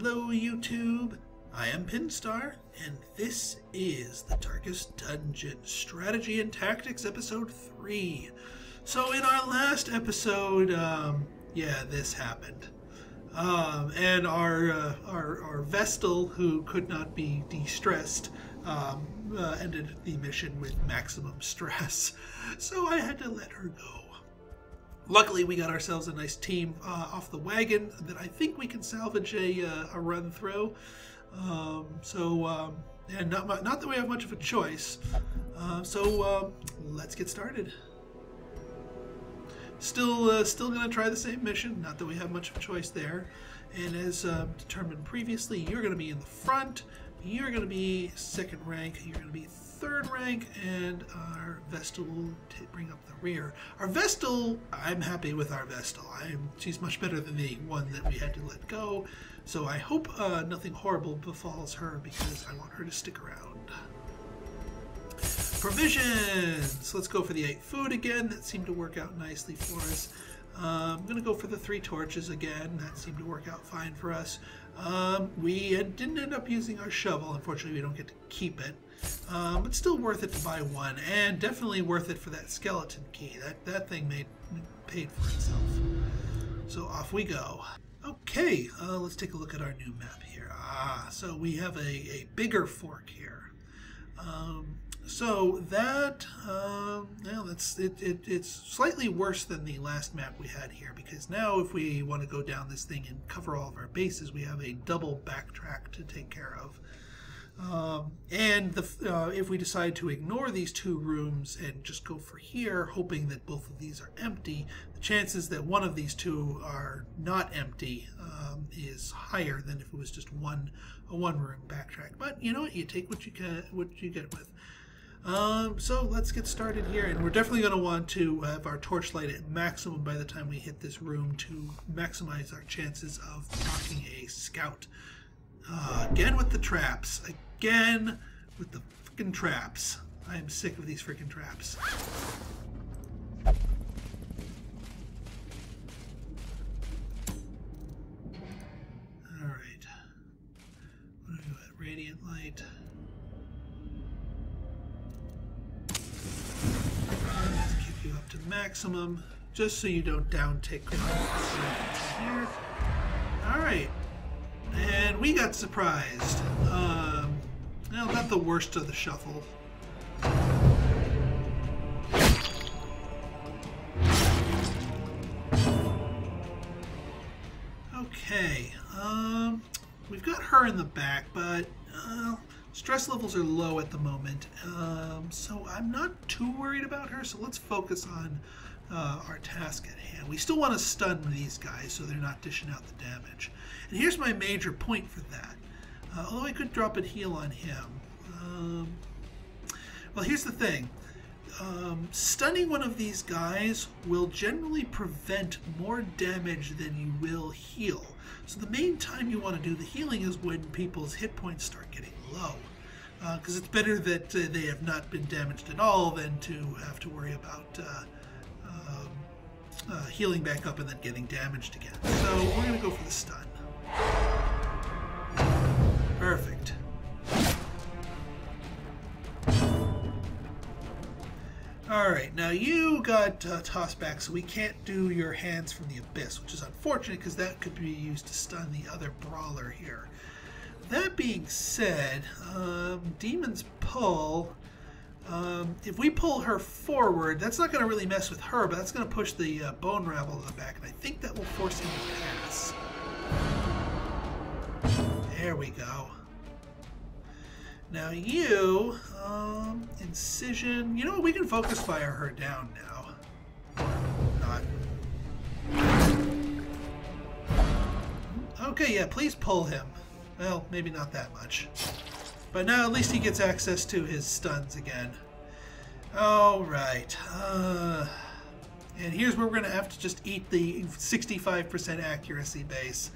Hello YouTube, I am Pinstar, and this is the Darkest Dungeon Strategy and Tactics Episode 3. So in our last episode, this happened. And our Vestal, who could not be de-stressed, ended the mission with maximum stress. So I had to let her go. Luckily, we got ourselves a nice team off the wagon that I think we can salvage a run through. And not that we have much of a choice. Let's get started. Still going to try the same mission. Not that we have much of a choice there. And as determined previously, you're going to be in the front. You're going to be second rank. You're going to be third rank, and our Vestal will bring up the rear. Our Vestal, I'm happy with our Vestal. She's much better than the one that we had to let go. So I hope nothing horrible befalls her, because I want her to stick around. Provisions! Let's go for the 8 food again. That seemed to work out nicely for us. I'm going to go for the 3 torches again. That seemed to work out fine for us. We didn't end up using our shovel. Unfortunately, we don't get to keep it. But still worth it to buy one, and definitely worth it for that skeleton key. That thing paid for itself. So off we go. Okay, let's take a look at our new map here. So we have a bigger fork here. So that, it's slightly worse than the last map we had here, because now if we want to go down this thing and cover all of our bases, we have a double backtrack to take care of. If we decide to ignore these 2 rooms and just go for here, hoping that both of these are empty, the chances that one of these 2 are not empty is higher than if it was just a one-room backtrack. But you know what? You take what you get with. So let's get started here, and we're definitely going to want to have our torchlight at maximum by the time we hit this room to maximize our chances of knocking a scout. Again with the traps. Again with the freaking traps. I am sick of these freaking traps. Alright. What do we got? Radiant light. Let's keep you up to maximum, just so you don't down-tick here. Alright. And we got surprised. Well, not the worst of the shuffle. Okay. We've got her in the back, but stress levels are low at the moment. So I'm not too worried about her, so let's focus on our task at hand. We still want to stun these guys so they're not dishing out the damage. And here's my major point for that. Although I could drop a heal on him. Well, here's the thing. Stunning one of these guys will generally prevent more damage than you will heal. So the main time you want to do the healing is when people's hit points start getting low. Because it's better that they have not been damaged at all than to have to worry about healing back up and then getting damaged again. So we're going to go for the stun. Perfect. Alright, now you got tossed back, so we can't do your hands from the abyss, which is unfortunate because that could be used to stun the other brawler here. That being said, Demon's Pull, if we pull her forward, that's not going to really mess with her, but that's going to push the Bone Rabble to the back, and I think that will force him to pass. There we go. Now you, Incision, you know what, we can focus fire her down now. Not. Okay, yeah, please pull him. Well, maybe not that much. But now at least he gets access to his stuns again. Alright. And here's where we're going to have to just eat the 65% accuracy base.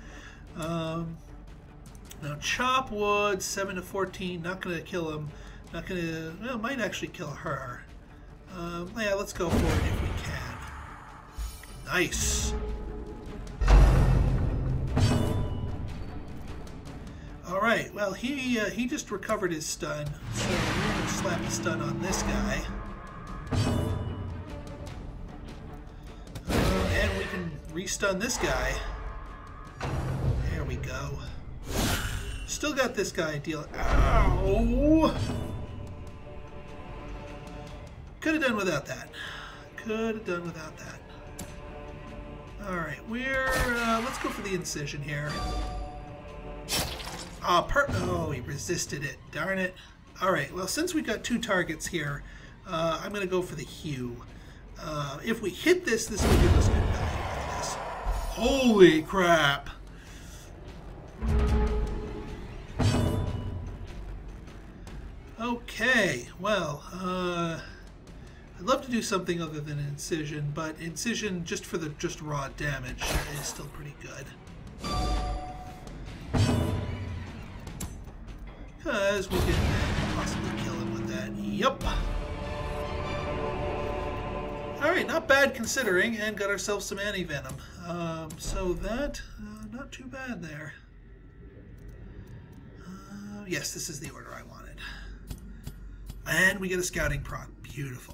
Now chop wood, 7 to 14, not going to kill him. Not going to, well, might actually kill her. Yeah, let's go for it if we can. Nice. Alright, well, he just recovered his stun, so we're going to slap a stun on this guy. And we can restun this guy. There we go. Still got this guy dealing. Ow! Could have done without that. Could have done without that. Alright, let's go for the incision here. Oh, he resisted it. Darn it. Alright, well, since we've got two targets here, I'm going to go for the hew. If we hit this, this will give us good value out of this. Holy crap! Okay, well, I'd love to do something other than incision, but incision just for the raw damage is still pretty good. Because we can possibly kill him with that. Yup. Alright, not bad considering, and got ourselves some anti-venom. So that, not too bad there. Yes, this is the order I wanted. And we get a scouting proc. Beautiful.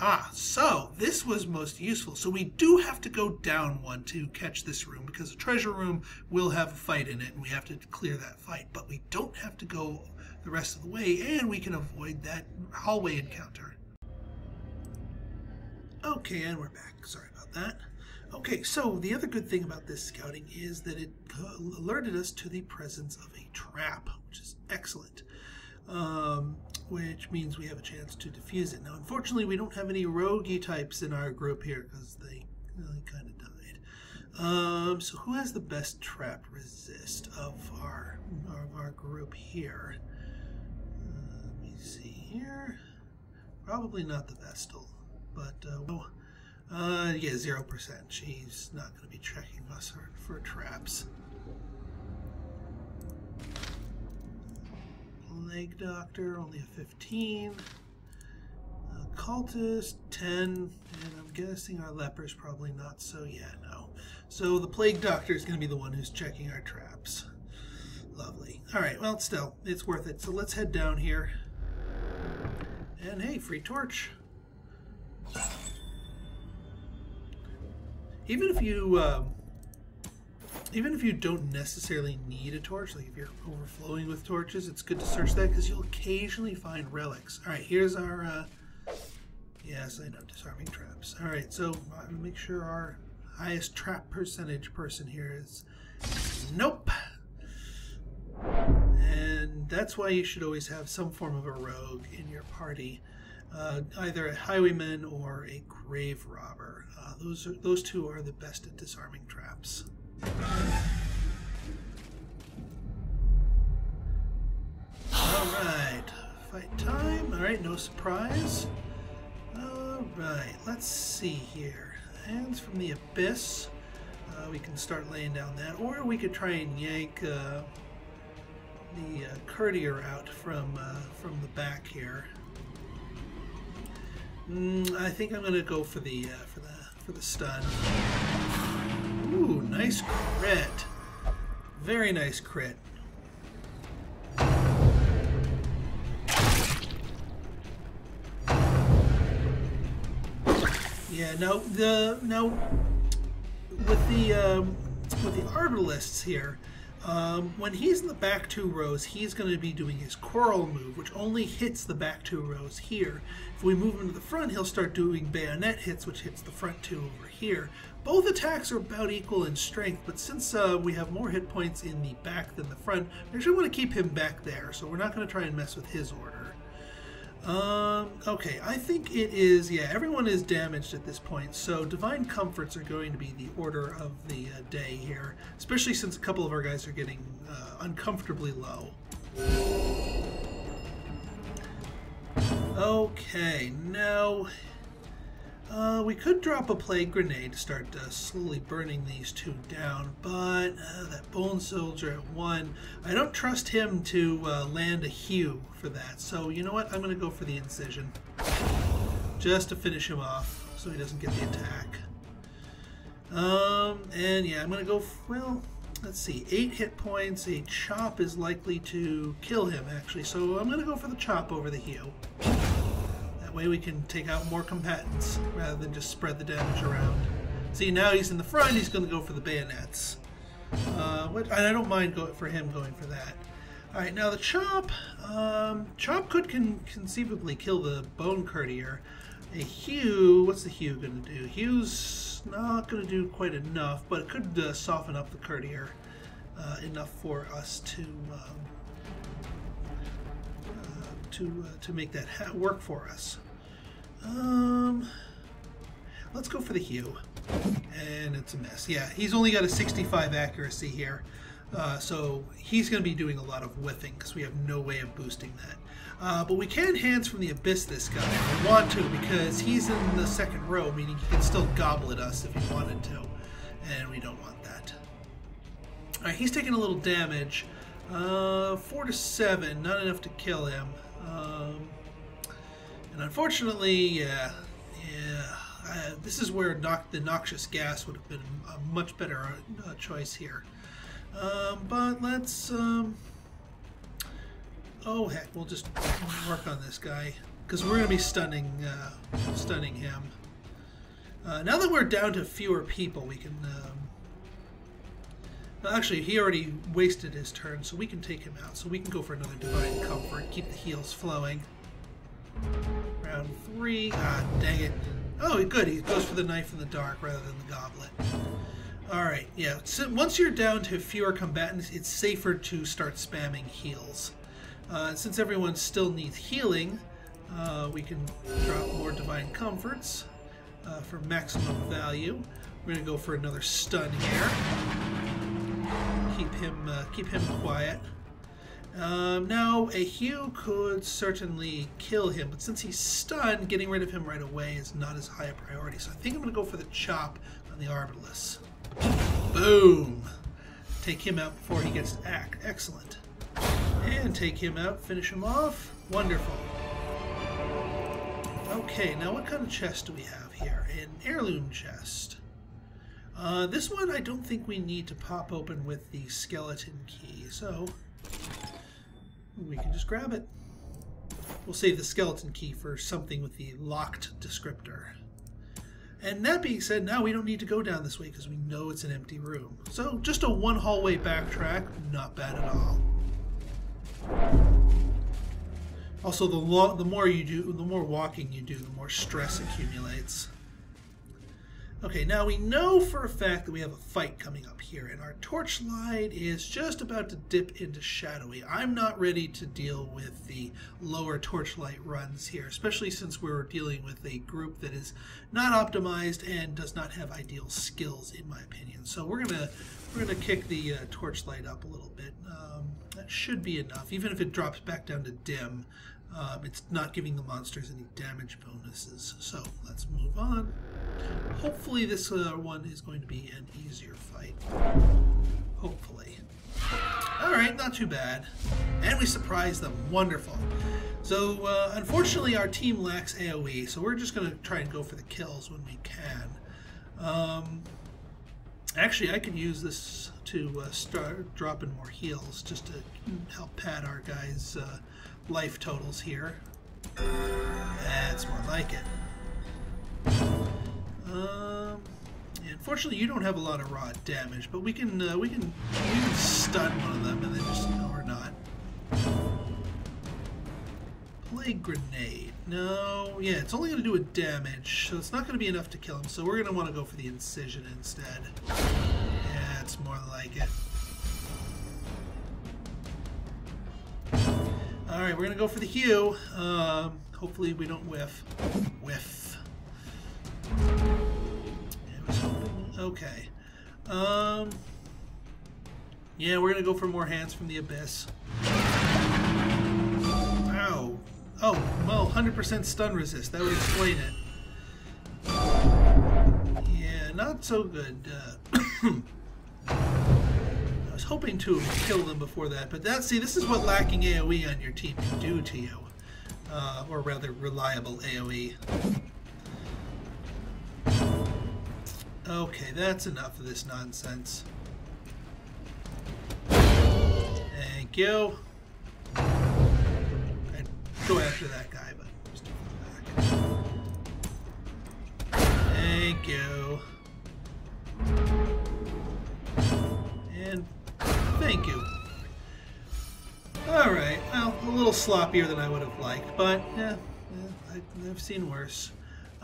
Aha, so this was most useful. So we do have to go down one to catch this room, because the treasure room will have a fight in it, and we have to clear that fight. But we don't have to go the rest of the way, and we can avoid that hallway encounter. Okay, and we're back. Sorry about that. Okay, so the other good thing about this scouting is that it alerted us to the presence of a trap, which is excellent. Which means we have a chance to defuse it. Now, unfortunately, we don't have any roguey types in our group here because they really kind of died. So who has the best trap resist of our group here? Let me see here. Probably not the Vestal, but yeah, 0%. She's not going to be checking us for traps. Plague Doctor, only a 15. Cultist, 10. And I'm guessing our Leper's probably not, so yeah, no. So the Plague Doctor is going to be the one who's checking our traps. Lovely. Alright, well, still, it's worth it. So let's head down here. And hey, free torch. Even if you don't necessarily need a torch, like if you're overflowing with torches, it's good to search that because you'll occasionally find relics. All right, here's our, yes, I know, disarming traps. All right, so I'm gonna make sure our highest trap percentage person here is nope. And that's why you should always have some form of a rogue in your party, either a highwayman or a grave robber. Those two are the best at disarming traps. Alright, fight time. Alright, no surprise. Alright, let's see here. Hands from the Abyss. We can start laying down that. Or we could try and yank the courtier out from the back here. I think I'm going to go for the stun. Ooh, nice crit. Very nice crit. Yeah, now with the arbalists here, when he's in the back two rows, he's going to be doing his coral move, which only hits the back two rows here. If we move him to the front, he'll start doing bayonet hits, which hits the front two over here. Both attacks are about equal in strength, but since we have more hit points in the back than the front, we actually want to keep him back there, so we're not going to try and mess with his order. Okay, I think it is, yeah, everyone is damaged at this point, so Divine Comforts are going to be the order of the day here, especially since a couple of our guys are getting uncomfortably low. Okay, now we could drop a Plague Grenade to start slowly burning these two down, but that Bone Soldier at 1, I don't trust him to land a hew for that, so you know what, I'm going to go for the Incision, just to finish him off so he doesn't get the attack. And yeah, I'm going to go, well, let's see, 8 hit points. A chop is likely to kill him, actually. So I'm going to go for the chop over the heal. That way we can take out more combatants rather than just spread the damage around. See, now he's in the front. He's going to go for the bayonets. And I don't mind going for that. All right, now the chop. Chop could conceivably kill the bone courtier. A hew, what's the hew going to do? Hew's not going to do quite enough, but it could soften up the courtier enough for us to make that work for us. Let's go for the hew, and it's a miss. Yeah, he's only got a 65 accuracy here, so he's going to be doing a lot of whiffing because we have no way of boosting that. But we can Hands from the Abyss this guy if we want to, because he's in the second row, meaning he can still gobble at us if he wanted to, and we don't want that. Alright, he's taking a little damage. 4 to 7, not enough to kill him. And unfortunately, this is where the noxious gas would have been a much better choice here. But let's... oh heck, we'll just work on this guy because we're going to be stunning him. Now that we're down to fewer people, we can. Actually, he already wasted his turn, so we can take him out. So we can go for another Divine Comfort, keep the heals flowing. Round 3. Ah, dang it. Oh, good. He goes for the Knife in the Dark rather than the Goblet. Alright, yeah. So once you're down to fewer combatants, it's safer to start spamming heals. Since everyone still needs healing, we can drop more Divine Comforts for maximum value. We're going to go for another stun here. Keep him quiet. Now, a heal could certainly kill him, but since he's stunned, getting rid of him right away is not as high a priority. So I think I'm going to go for the chop on the Arbalest. Boom! Take him out before he gets to act. Excellent. And take him out, finish him off. Wonderful. Okay, now what kind of chest do we have here? An heirloom chest. This one I don't think we need to pop open with the skeleton key, so we can just grab it. We'll save the skeleton key for something with the locked descriptor. And that being said, now we don't need to go down this way because we know it's an empty room. So just a one hallway backtrack, not bad at all. Also, the more you do, the more walking you do, the more stress accumulates. Okay, now we know for a fact that we have a fight coming up here, and our torchlight is just about to dip into shadowy. I'm not ready to deal with the lower torchlight runs here, especially since we're dealing with a group that is not optimized and does not have ideal skills, in my opinion. So we're gonna kick the torchlight up a little bit. That should be enough, even if it drops back down to dim. It's not giving the monsters any damage bonuses. So let's move on. Hopefully this one is going to be an easier fight. Hopefully. Alright, not too bad. And we surprised them. Wonderful. So, unfortunately our team lacks AoE, so we're just going to try and go for the kills when we can. Actually, I could use this to start dropping more heals, just to help pad our guys' life totals here. That's more like it. Unfortunately, you don't have a lot of raw damage, but we can stun one of them and then just or not. Plague grenade. No, yeah, it's only going to do a damage, so it's not going to be enough to kill him. So we're going to want to go for the incision instead. Yeah, it's more like it. All right, we're going to go for the hew. Hopefully, we don't whiff. Whiff. Okay. Yeah, we're gonna go for more Hands from the Abyss. Ow. Oh, well, 100% stun resist. That would explain it. Yeah, not so good. I was hoping to kill them before that, but see, this is what lacking AoE on your team can do to you. Or rather, reliable AoE. Okay, that's enough of this nonsense. Thank you. I'd go after that guy, but just back. Thank you. And thank you. Alright, well, a little sloppier than I would have liked, but yeah, I've seen worse.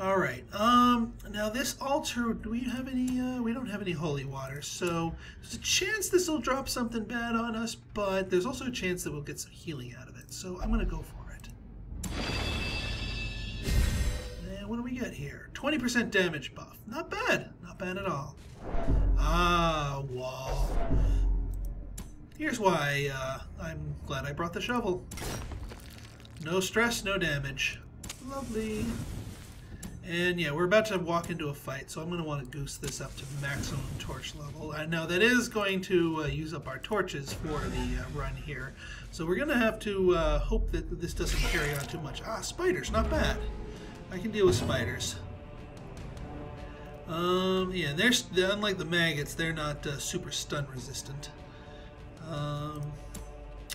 Alright, now this altar, do we have any, we don't have any holy water, so there's a chance this will drop something bad on us, but there's also a chance that we'll get some healing out of it, so I'm going to go for it. And what do we get here? 20% damage buff. Not bad. Not bad at all. Ah, wall. Here's why I'm glad I brought the shovel. No stress, no damage. Lovely. And yeah, we're about to walk into a fight, so I'm going to want to goose this up to maximum torch level. I know that is going to use up our torches for the run here, so we're going to have to hope that this doesn't carry on too much. Ah, spiders, not bad. I can deal with spiders. Yeah, they're unlike the maggots, they're not super stun resistant. I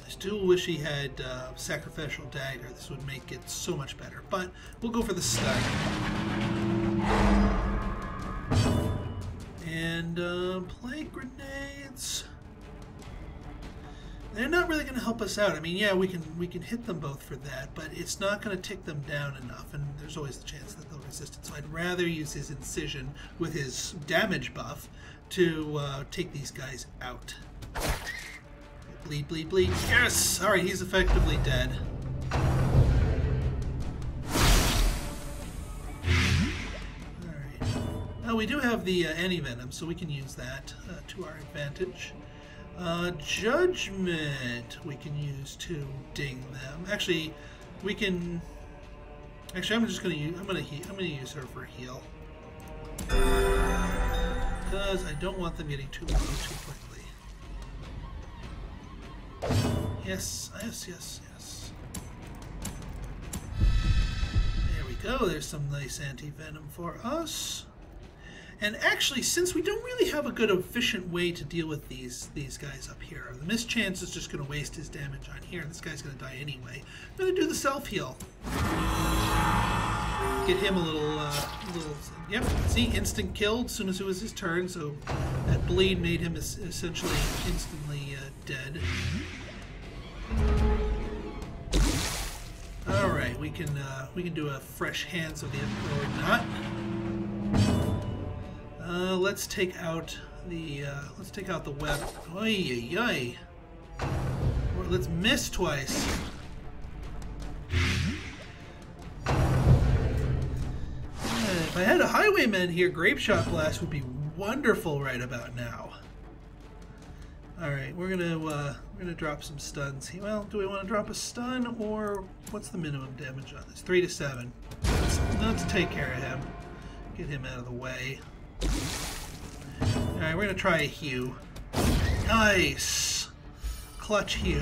still wish he had sacrificial dagger. This would make it so much better, but we'll go for the stun. And plague grenades. They're not really going to help us out. I mean, yeah, we can hit them both for that, but it's not going to tick them down enough, and there's always the chance that they'll resist it. So I'd rather use his incision with his damage buff to take these guys out. Bleed, bleed, bleed. Yes! Alright, he's effectively dead. Alright. Now we do have the anti-venom, so we can use that to our advantage. Judgment we can use to ding them. Actually, we can. Actually, I'm just gonna use. I'm gonna use her for a heal because I don't want them getting too low too quickly. Yes, yes, yes, yes. There we go. There's some nice anti-venom for us. And actually, since we don't really have a good efficient way to deal with these guys up here, the mischance is just going to waste his damage on here, and this guy's going to die anyway. I'm going to do the self-heal. Get him a little, yep, see, instant killed as soon as it was his turn, so that bleed made him essentially instantly dead. Alright, we can do a fresh hands of the Emperor or not. Let's take out the web. Oy, oy, oy. Or let's miss twice. If I had a highwayman here, Grape Shot Blast would be wonderful right about now. All right, we're gonna drop some stuns here. Well, do we want to drop a stun, or what's the minimum damage on this? 3 to 7. Let's take care of him. Get him out of the way. Alright, we're going to try a hew. Nice! Clutch hew.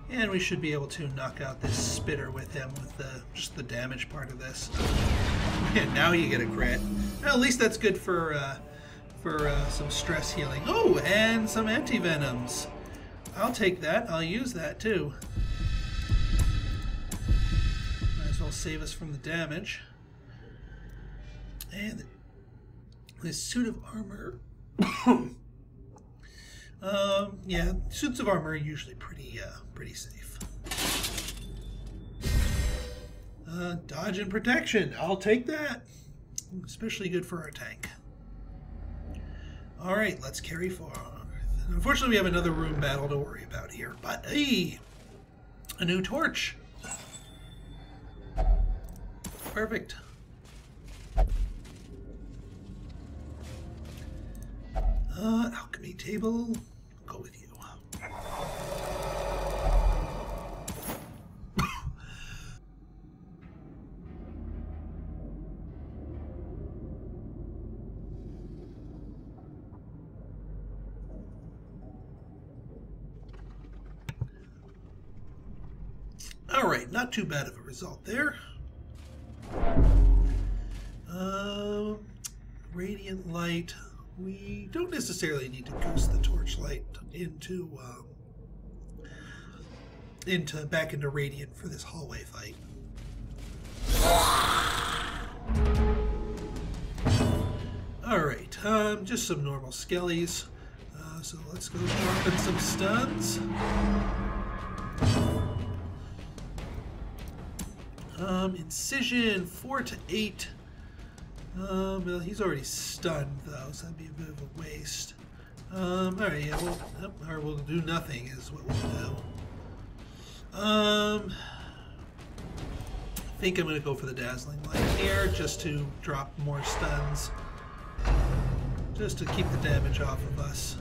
And we should be able to knock out this spitter with him with just the damage part of this. Yeah, now you get a crit. Well, at least that's good for some stress healing. Oh, and some anti-venoms. I'll take that. I'll use that too. Might as well save us from the damage. And this suit of armor. Yeah, suits of armor are usually pretty safe. Dodge and protection. I'll take that. Especially good for our tank. All right, let's carry forward. Unfortunately, we have another room battle to worry about here, but hey, a new torch. Perfect. Alchemy table. I'll go with you. All right, not too bad of a result there. Radiant light. we don't necessarily need to goose the torchlight back into Radiant for this hallway fight. Alright, just some normal skellies. So let's go drop in some stuns. Incision 4 to 8. Well, he's already stunned though, so that'd be a bit of a waste. Alright, yeah, we'll do nothing is what we'll do. I think I'm going to go for the Dazzling Light here, just to drop more stuns. Just to keep the damage off of us.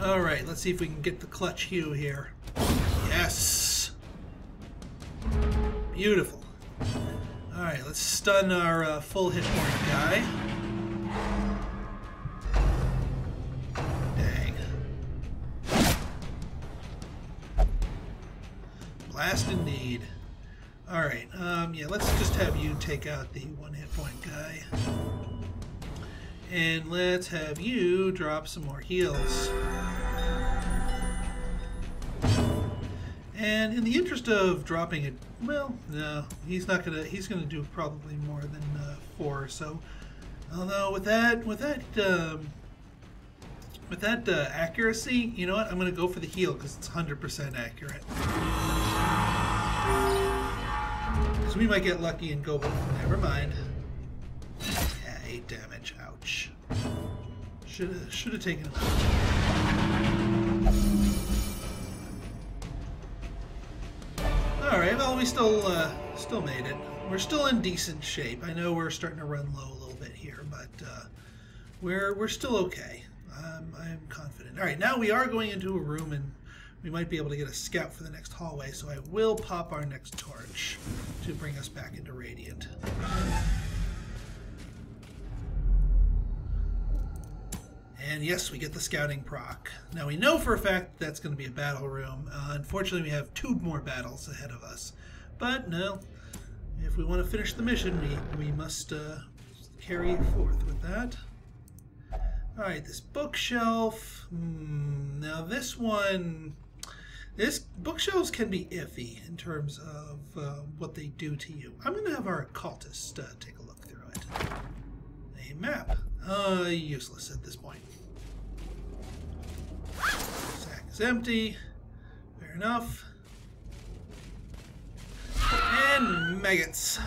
Alright, let's see if we can get the clutch hue here. Yes! Beautiful. Alright, let's stun our full hit point guy. Dang. Blast indeed. Alright, yeah, let's just have you take out the one hit point guy. And let's have you drop some more heals. And in the interest of dropping it, well, no, he's gonna do probably more than 4 or so. Although with that accuracy, you know what? I'm gonna go for the heal because it's 100% accurate. Because we might get lucky and go, but never mind. Yeah, 8 damage. Ouch. Should have taken him out. Alright, well, we still made it. We're still in decent shape. I know we're starting to run low a little bit here, but we're still okay. I'm confident. Alright, now we are going into a room, and we might be able to get a scout for the next hallway, so I will pop our next torch to bring us back into Radiant. And yes, we get the scouting proc. Now we know for a fact that's going to be a battle room. Unfortunately, we have 2 more battles ahead of us. But no, if we want to finish the mission, we must carry forth with that. Alright, this bookshelf. Now this bookshelves can be iffy in terms of what they do to you. I'm going to have our occultist take a look through it. A map. Useless at this point. Sack is empty. Fair enough. And maggots.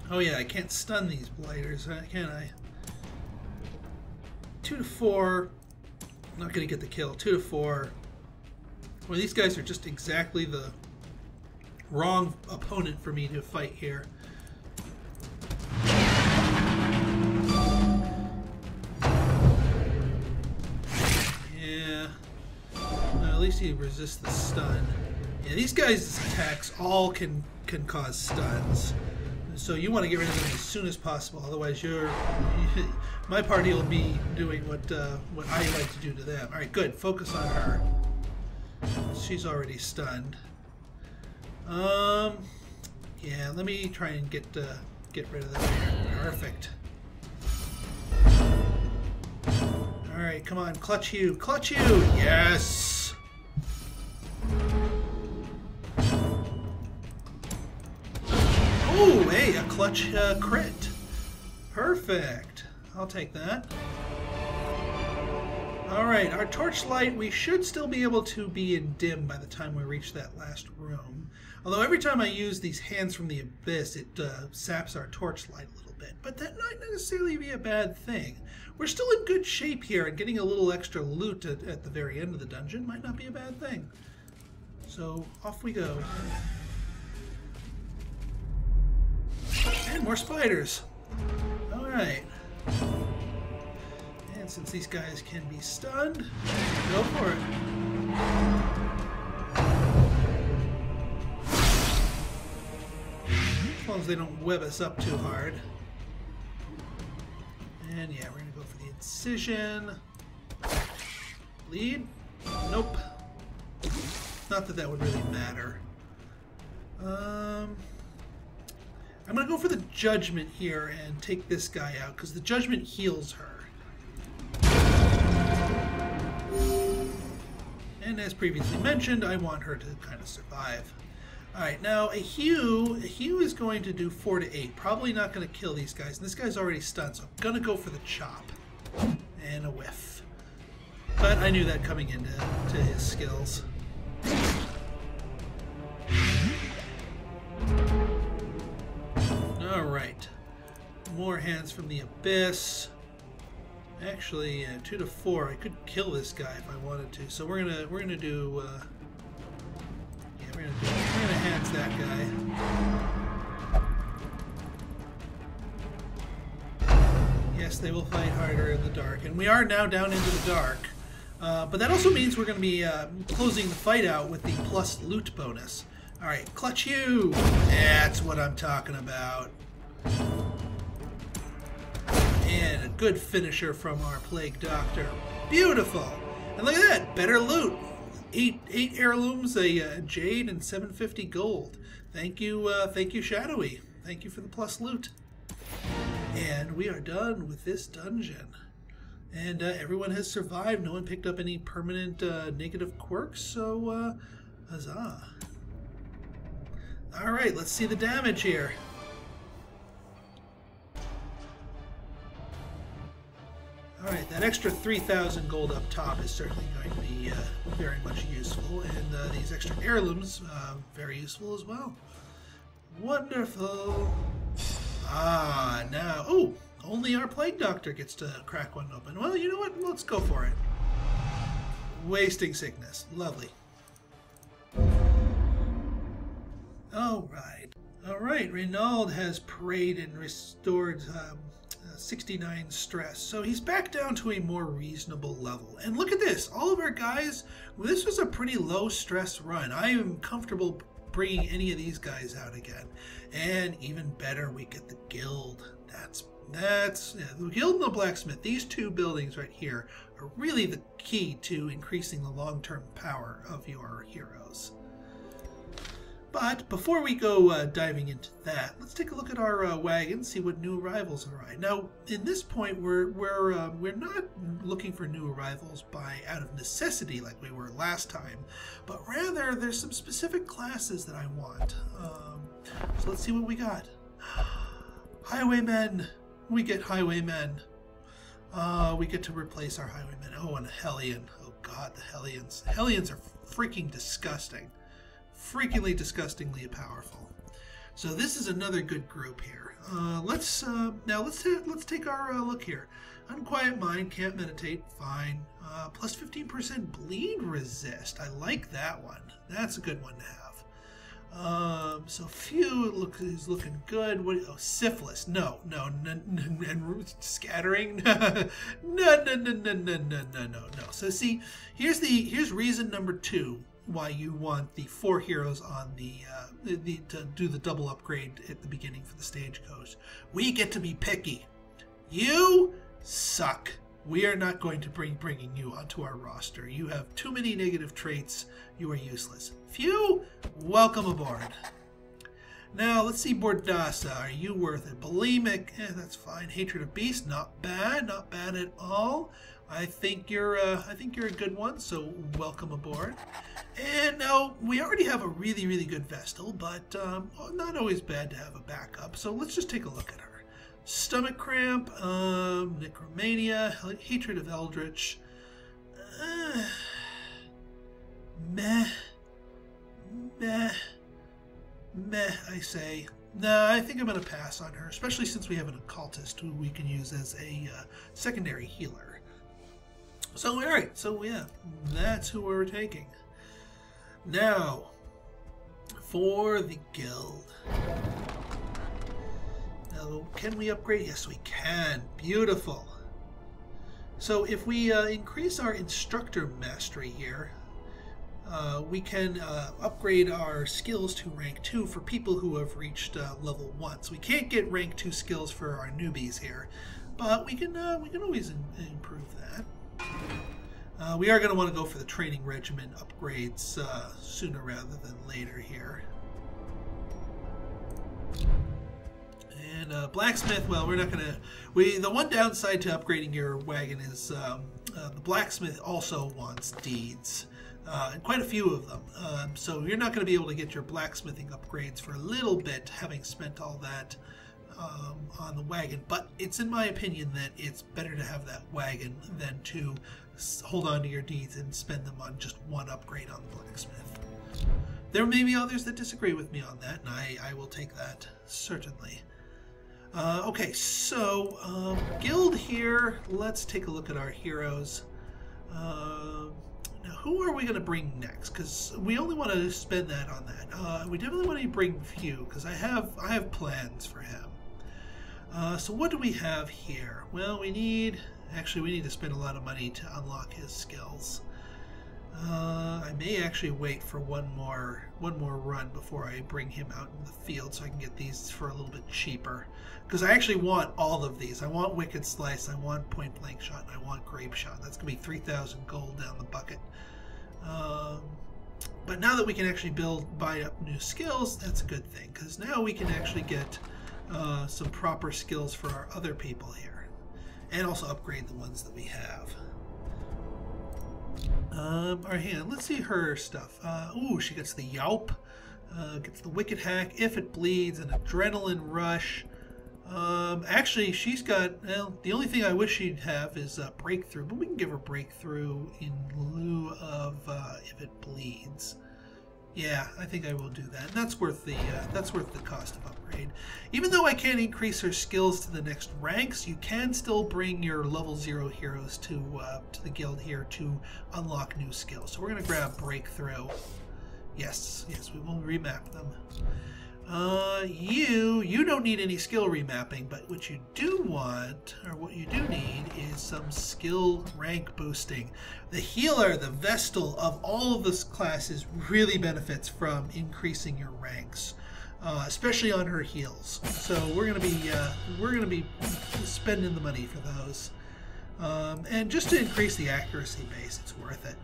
Oh yeah, I can't stun these blighters, can I? 2 to 4. I'm not going to get the kill. 2 to 4. Well, these guys are just exactly the wrong opponent for me to fight here. Yeah. Well, at least he resists the stun. Yeah, these guys' attacks all can cause stuns. So you want to get rid of them as soon as possible. Otherwise, my party will be doing what I like to do to them. All right, good. Focus on her. She's already stunned. Yeah, let me try and get rid of them here. Perfect. All right, come on, clutch you, clutch you. Yes. Oh, hey, a clutch crit. Perfect. I'll take that. Alright, our torchlight, we should still be able to be in dim by the time we reach that last room. Although every time I use these hands from the abyss, it saps our torchlight a little bit. But that might not necessarily be a bad thing. We're still in good shape here, and getting a little extra loot at the very end of the dungeon might not be a bad thing. So, off we go. And more spiders. Alright. And since these guys can be stunned, go for it. As long as they don't web us up too hard. And yeah, we're going to go for the incision. Bleed? Nope. Not that that would really matter. I'm going to go for the Judgment here and take this guy out, because the Judgment heals her. And as previously mentioned, I want her to kind of survive. Alright, now a Hue is going to do 4 to 8. Probably not going to kill these guys. And this guy's already stunned, so I'm going to go for the Chop. And a whiff. But I knew that coming into his skills. Alright. More hands from the Abyss. Actually, 2 to 4. I could kill this guy if I wanted to. So we're gonna do. Yeah, we're gonna hands that guy. Yes, they will fight harder in the dark, and we are now down into the dark. But that also means we're going to be closing the fight out with the plus loot bonus. All right, Clutch you. That's what I'm talking about. And a good finisher from our Plague Doctor. Beautiful. And look at that, better loot. 8 heirlooms, a jade, and 750 gold. Thank you, Shadowy. Thank you for the plus loot. And we are done with this dungeon. And everyone has survived. No one picked up any permanent negative quirks, so huzzah. All right, let's see the damage here. All right, that extra 3,000 gold up top is certainly going to be very much useful, and these extra heirlooms, very useful as well. Wonderful. Ah, now, oh, only our Plague Doctor gets to crack one open. Well, you know what? Let's go for it. Wasting Sickness. Lovely. All right. All right, Reynald has prayed and restored 69 stress. So he's back down to a more reasonable level. And look at this. All of our guys, this was a pretty low stress run. I am comfortable bringing any of these guys out again. And even better, we get the guild. That's the guild and the blacksmith. These two buildings right here are really the key to increasing the long-term power of your heroes. But before we go diving into that, let's take a look at our wagon, see what new arrivals arrive. Now, in this point, we're not looking for new arrivals out of necessity like we were last time, but rather there's some specific classes that I want. So let's see what we got. Highwaymen. We get highwaymen. We get to replace our highwaymen. Oh, and a Hellion. Oh God, the Hellions. Hellions are freaking disgusting. Freakingly disgustingly powerful. So this is another good group here. Let's take our look here. Unquiet Mind, can't meditate, fine. Plus 15% bleed resist. I like that one. That's a good one to have. So few is looking good. What? Oh, syphilis. No. And scattering. No. So see, here's reason number 2. Why you want the 4 heroes on to do the double upgrade at the beginning for the stagecoach. We get to be picky. You suck. We are not going to bringing you onto our roster. You have too many negative traits. You are useless. Phew, welcome aboard. Now let's see Bordassa. Are you worth it? Bulimic, that's fine. Hatred of Beast, not bad at all. I think you're a good one, so welcome aboard. And now we already have a really good Vestal, but not always bad to have a backup. So let's just take a look at her. Stomach Cramp, Necromania, Hatred of Eldritch. Meh, I say. Nah, I think I'm going to pass on her, especially since we have an occultist who we can use as a secondary healer. So, alright, so yeah, that's who we're taking. Now, for the guild. Now, can we upgrade? Yes, we can. Beautiful. So, if we increase our instructor mastery here, we can upgrade our skills to rank 2 for people who have reached level 1. So we can't get rank 2 skills for our newbies here, but we can always improve that. We are going to want to go for the training regimen upgrades sooner rather than later here. And blacksmith, well, we're not gonna. The one downside to upgrading your wagon is the blacksmith also wants deeds, and quite a few of them. So you're not going to be able to get your blacksmithing upgrades for a little bit, having spent all that on the wagon. But it's in my opinion that it's better to have that wagon than to hold on to your deeds and spend them on just one upgrade on the blacksmith. There may be others that disagree with me on that, and I will take that, certainly. Okay, so guild here, let's take a look at our heroes. Now, who are we going to bring next? Because we only want to spend that on that. We definitely want to bring Few, because I have plans for him. So what do we have here? Well, we need to spend a lot of money to unlock his skills. I may actually wait for one more run before I bring him out in the field so I can get these for a little bit cheaper. Because I actually want all of these. I want Wicked Slice, I want Point Blank Shot, and I want Grape Shot. That's going to be 3,000 gold down the bucket. But now that we can actually buy up new skills, that's a good thing. Because now we can actually get some proper skills for our other people here. And also upgrade the ones that we have. Alright, hang on. Let's see her stuff. Ooh, she gets the Yelp, gets the Wicked Hack, If It Bleeds, an Adrenaline Rush. Actually, she's got, well, the only thing I wish she'd have is Breakthrough, but we can give her Breakthrough in lieu of If It Bleeds. Yeah, I think I will do that. And that's worth the cost of upgrade. Even though I can't increase her skills to the next ranks, you can still bring your level 0 heroes to the guild here to unlock new skills. So we're going to grab Breakthrough. Yes, we will remap them. You don't need any skill remapping, but what you do want, or what you do need, is some skill rank boosting. The healer, the Vestal, of all of this classes really benefits from increasing your ranks, especially on her heals. So we're gonna be spending the money for those, and just to increase the accuracy base, it's worth it.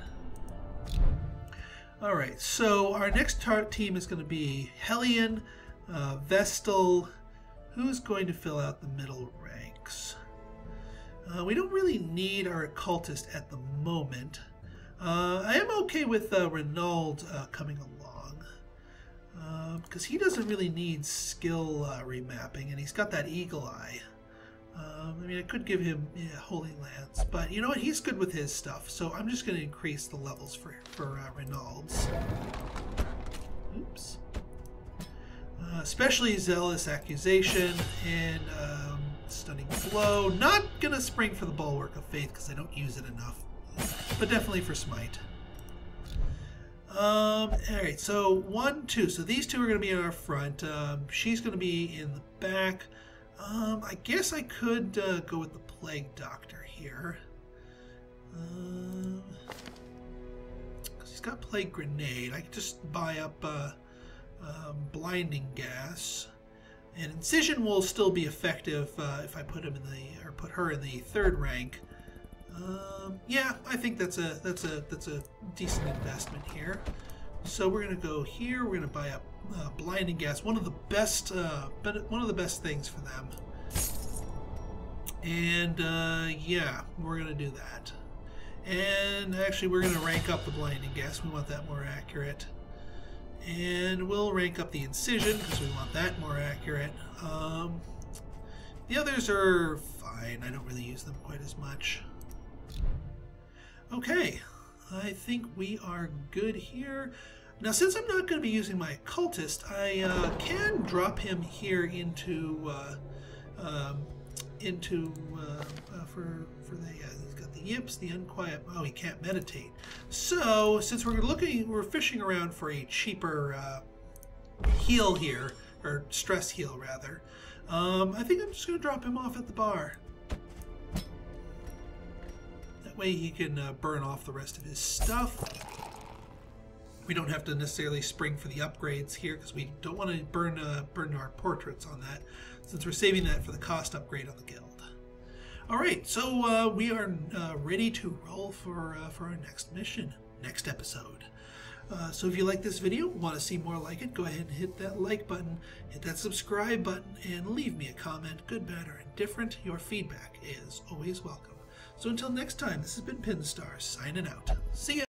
All right, so our next team is going to be Hellion, Vestal. Who's going to fill out the middle ranks? We don't really need our occultist at the moment. I am okay with Renaud coming along, because he doesn't really need skill remapping, and he's got that Eagle Eye. I mean, I could give him Holy Lance, but you know what? He's good with his stuff, so I'm just going to increase the levels for Renaud's. Oops. Especially Zealous Accusation and Stunning Blow. Not going to spring for the Bulwark of Faith because I don't use it enough, but definitely for Smite. Alright, so 1, 2. So these two are going to be in our front. She's going to be in the back. I guess I could go with the Plague Doctor here. Because he's got Plague Grenade. I could just buy up Blinding Gas. And Incision will still be effective if I put him in put her in the 3rd rank. Yeah, I think that's a decent investment here. So we're gonna go here. We're gonna buy up Blinding Gas, one of the best things for them. And yeah, we're gonna do that. And actually, we're gonna rank up the Blinding Gas. We want that more accurate. And we'll rank up the Incision because we want that more accurate. The others are fine. I don't really use them quite as much. Okay, I think we are good here. Now, since I'm not going to be using my occultist, I can drop him here into for the he's got the Yips, the Unquiet. Oh, he can't meditate. So since we're fishing around for a cheaper heal here, or stress heal rather, I think I'm just going to drop him off at the bar. That way he can burn off the rest of his stuff. We don't have to necessarily spring for the upgrades here because we don't want to burn our portraits on that, since we're saving that for the cost upgrade on the guild. All right, so we are ready to roll for our next mission, next episode. So if you like this video, want to see more like it, go ahead and hit that like button, hit that subscribe button, and leave me a comment, good, bad, or indifferent. Your feedback is always welcome. So until next time, this has been Pinstar signing out. See ya!